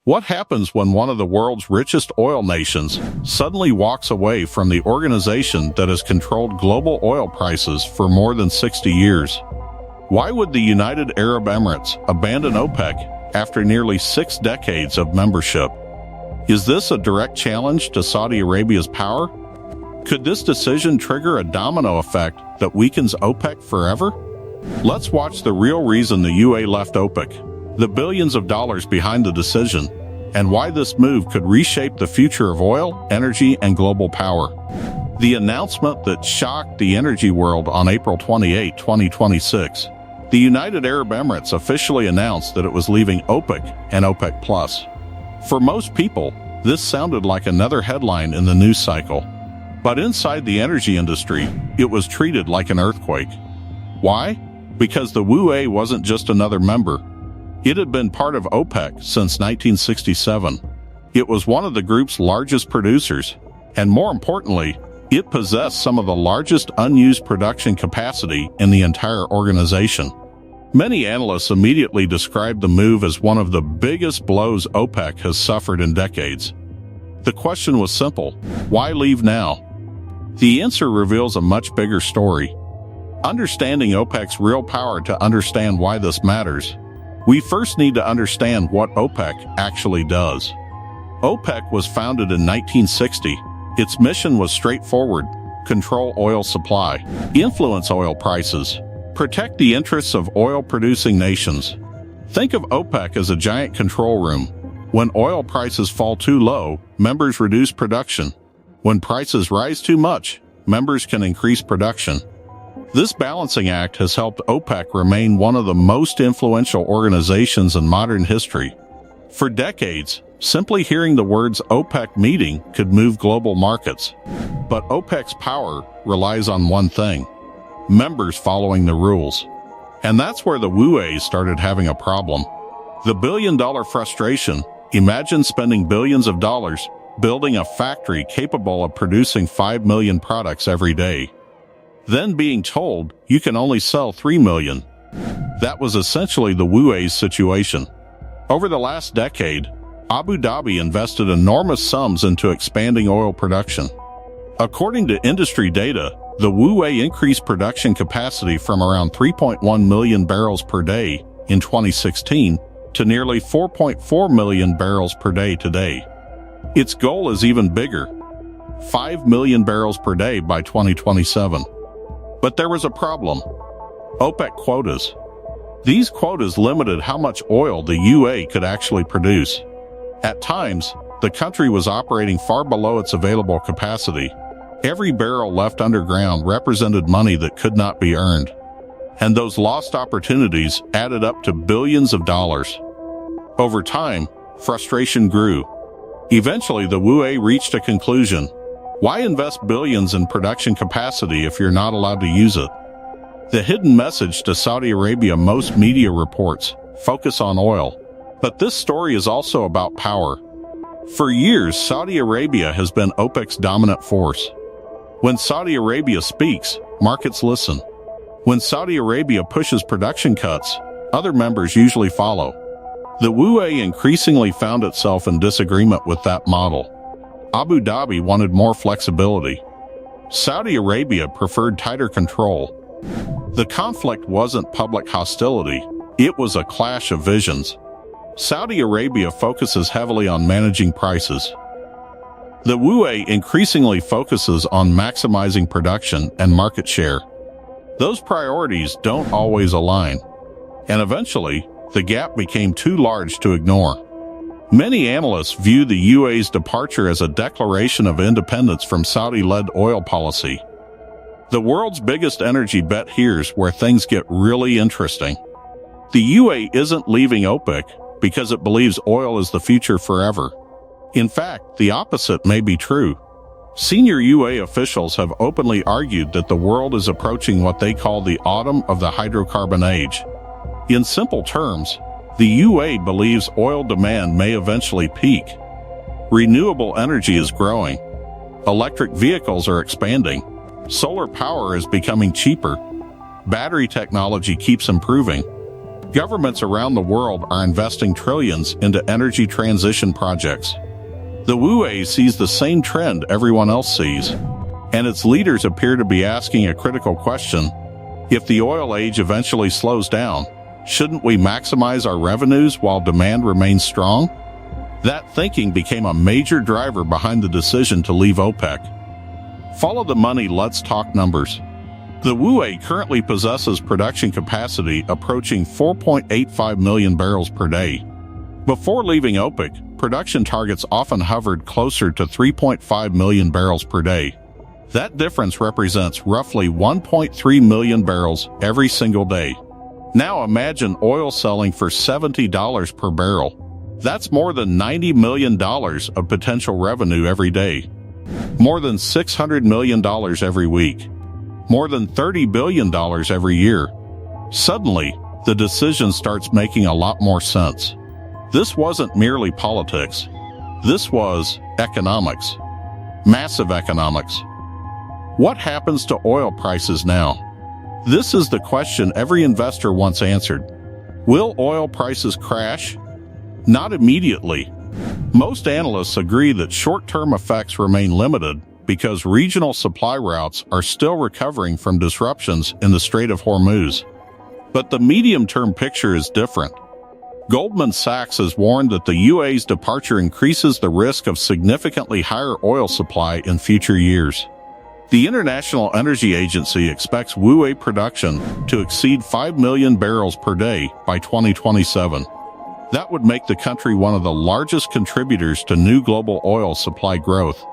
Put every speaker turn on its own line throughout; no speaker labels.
What happens when one of the world's richest oil nations suddenly walks away from the organization that has controlled global oil prices for more than 60 years? Why would the United Arab Emirates abandon OPEC after nearly 6 decades of membership? Is this a direct challenge to Saudi Arabia's power? Could this decision trigger a domino effect that weakens OPEC forever? Let's watch the real reason the UAE left OPEC, the billions of dollars behind the decision, and why this move could reshape the future of oil, energy, and global power. The announcement that shocked the energy world on April 28, 2026. The United Arab Emirates officially announced that it was leaving OPEC and OPEC+. For most people, this sounded like another headline in the news cycle. But inside the energy industry, it was treated like an earthquake. Why? Because the UAE wasn't just another member. It had been part of OPEC since 1967. It was one of the group's largest producers, and more importantly, it possessed some of the largest unused production capacity in the entire organization. Many analysts immediately described the move as one of the biggest blows OPEC has suffered in decades. The question was simple: why leave now? The answer reveals a much bigger story. Understanding OPEC's real power. To understand why this matters, we first need to understand what OPEC actually does. OPEC was founded in 1960. Its mission was straightforward: control oil supply, influence oil prices, protect the interests of oil-producing nations. Think of OPEC as a giant control room. When oil prices fall too low, members reduce production. When prices rise too much, members can increase production. This balancing act has helped OPEC remain one of the most influential organizations in modern history. For decades, simply hearing the words OPEC meeting could move global markets. But OPEC's power relies on one thing: members following the rules. And that's where the UAE started having a problem. The billion-dollar frustration. Imagine spending billions of dollars building a factory capable of producing 5 million products every day, then being told you can only sell 3 million. That was essentially the UAE's situation. Over the last decade, Abu Dhabi invested enormous sums into expanding oil production. According to industry data, the UAE increased production capacity from around 3.1 million barrels per day in 2016 to nearly 4.4 million barrels per day today. Its goal is even bigger: 5 million barrels per day by 2027. But there was a problem: OPEC quotas. These quotas limited how much oil the UAE could actually produce. At times, the country was operating far below its available capacity. Every barrel left underground represented money that could not be earned. And those lost opportunities added up to billions of dollars. Over time, frustration grew. Eventually, the UAE reached a conclusion: why invest billions in production capacity if you're not allowed to use it? The hidden message to Saudi Arabia: most media reports focus on oil, but this story is also about power. For years, Saudi Arabia has been OPEC's dominant force. When Saudi Arabia speaks, markets listen. When Saudi Arabia pushes production cuts, other members usually follow. The UAE increasingly found itself in disagreement with that model. Abu Dhabi wanted more flexibility. Saudi Arabia preferred tighter control. The conflict wasn't public hostility, it was a clash of visions. Saudi Arabia focuses heavily on managing prices. The UAE increasingly focuses on maximizing production and market share. Those priorities don't always align, and eventually, the gap became too large to ignore. Many analysts view the UAE's departure as a declaration of independence from Saudi-led oil policy. The world's biggest energy bet. Here's where things get really interesting. The UAE isn't leaving OPEC because it believes oil is the future forever. In fact, the opposite may be true. Senior UAE officials have openly argued that the world is approaching what they call the autumn of the hydrocarbon age. In simple terms, the UAE believes oil demand may eventually peak. Renewable energy is growing. Electric vehicles are expanding. Solar power is becoming cheaper. Battery technology keeps improving. Governments around the world are investing trillions into energy transition projects. The UAE sees the same trend everyone else sees, and its leaders appear to be asking a critical question. If the oil age eventually slows down, shouldn't we maximize our revenues while demand remains strong? That thinking became a major driver behind the decision to leave OPEC. Follow the money, let's talk numbers. The UAE currently possesses production capacity approaching 4.85 million barrels per day. Before leaving OPEC, production targets often hovered closer to 3.5 million barrels per day. That difference represents roughly 1.3 million barrels every single day. Now imagine oil selling for $70 per barrel. That's more than $90 million of potential revenue every day. More than $600 million every week. More than $30 billion every year. Suddenly, the decision starts making a lot more sense. This wasn't merely politics. This was economics. Massive economics. What happens to oil prices now? This is the question every investor wants answered. Will oil prices crash? Not immediately. Most analysts agree that short-term effects remain limited because regional supply routes are still recovering from disruptions in the Strait of Hormuz. But the medium-term picture is different. Goldman Sachs has warned that the UAE's departure increases the risk of significantly higher oil supply in future years. The International Energy Agency expects UAE production to exceed 5 million barrels per day by 2027. That would make the country one of the largest contributors to new global oil supply growth.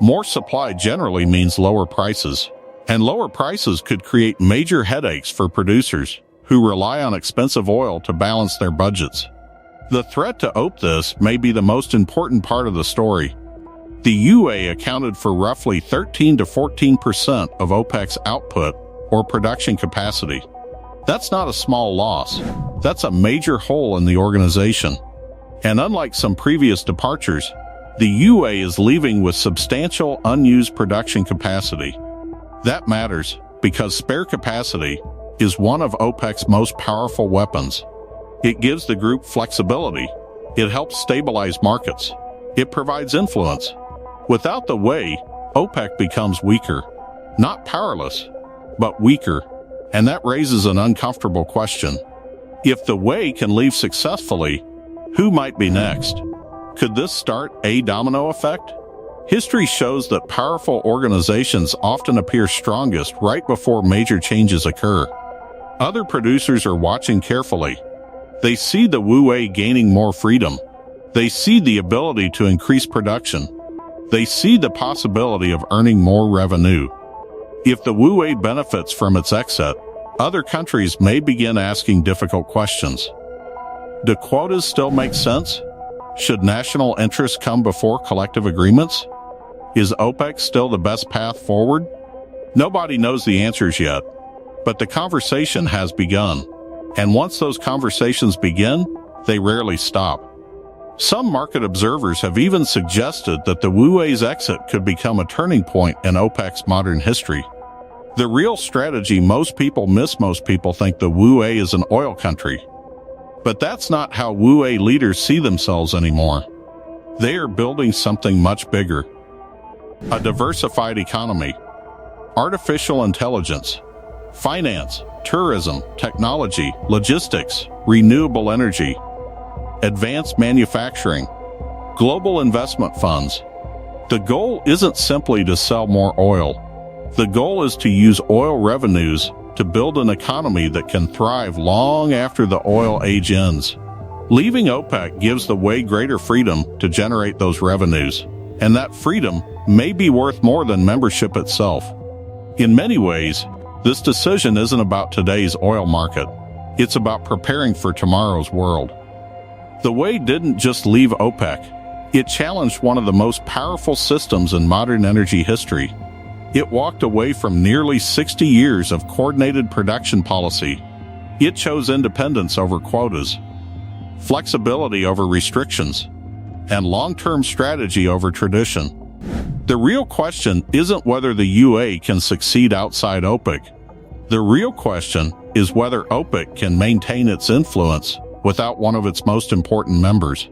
More supply generally means lower prices, and lower prices could create major headaches for producers who rely on expensive oil to balance their budgets. The threat to OPEC may be the most important part of the story. The UAE accounted for roughly 13 to 14% of OPEC's output or production capacity. That's not a small loss. That's a major hole in the organization. And unlike some previous departures, the UAE is leaving with substantial unused production capacity. That matters because spare capacity is one of OPEC's most powerful weapons. It gives the group flexibility. It helps stabilize markets. It provides influence. Without the way, OPEC becomes weaker. Not powerless, but weaker. And that raises an uncomfortable question. If the way can leave successfully, who might be next? Could this start a domino effect? History shows that powerful organizations often appear strongest right before major changes occur. Other producers are watching carefully. They see the UAE gaining more freedom. They see the ability to increase production. They see the possibility of earning more revenue. If the UAE benefits from its exit, other countries may begin asking difficult questions. Do quotas still make sense? Should national interests come before collective agreements? Is OPEC still the best path forward? Nobody knows the answers yet, but the conversation has begun. And once those conversations begin, they rarely stop. Some market observers have even suggested that the UAE's exit could become a turning point in OPEC's modern history. The real strategy most people think the UAE is an oil country. But that's not how UAE leaders see themselves anymore. They are building something much bigger. A diversified economy, artificial intelligence, finance, tourism, technology, logistics, renewable energy, advanced manufacturing, global investment funds. The goal isn't simply to sell more oil. The goal is to use oil revenues to build an economy that can thrive long after the oil age ends. Leaving OPEC gives the way greater freedom to generate those revenues, and that freedom may be worth more than membership itself. In many ways, this decision isn't about today's oil market. It's about preparing for tomorrow's world. The way didn't just leave OPEC. It challenged one of the most powerful systems in modern energy history. It walked away from nearly 60 years of coordinated production policy. It chose independence over quotas, flexibility over restrictions, and long-term strategy over tradition. The real question isn't whether the UAE can succeed outside OPEC. The real question is whether OPEC can maintain its influence without one of its most important members.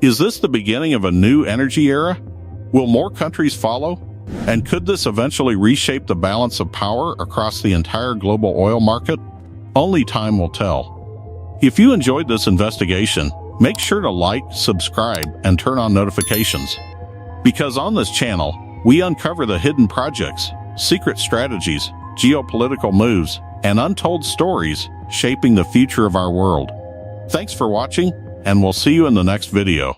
Is this the beginning of a new energy era? Will more countries follow? And could this eventually reshape the balance of power across the entire global oil market? Only time will tell. If you enjoyed this investigation, make sure to like, subscribe, and turn on notifications. Because on this channel, we uncover the hidden projects, secret strategies, geopolitical moves, and untold stories shaping the future of our world. Thanks for watching, and we'll see you in the next video.